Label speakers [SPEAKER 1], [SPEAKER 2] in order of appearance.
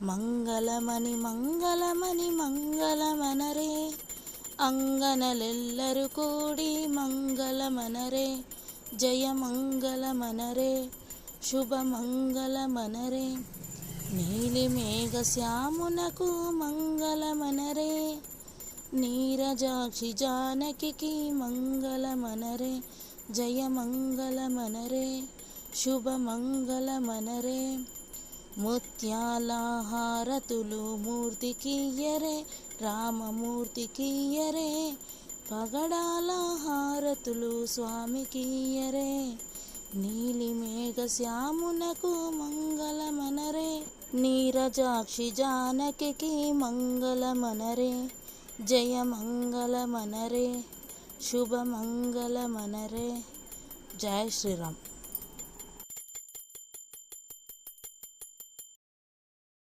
[SPEAKER 1] మంగళమని మంగళమని మంగళమనరే, అంగనలెల్లరు కూడి మంగళమనరే. జయ మంగళమనరే, శుభమంగళమనరే. నీలి మేఘ శ్యామునకు మంగళమనరే, నీరజాక్షి జానకి మంగళమనరే. జయ మంగళమనరే, శుభమంగళమనరే. ముత్యాల హారతులు మూర్తికియ్యరే, రామమూర్తికియ్యరే. పగడాల హారతులు స్వామికియ్యరే. నీలి మేఘ శ్యామునకు మంగళమనరే, నీరజాక్షి జానకి మంగళమనరే. జయ మంగళమనరే, శుభమంగళమనరే. జై శ్రీరామ్.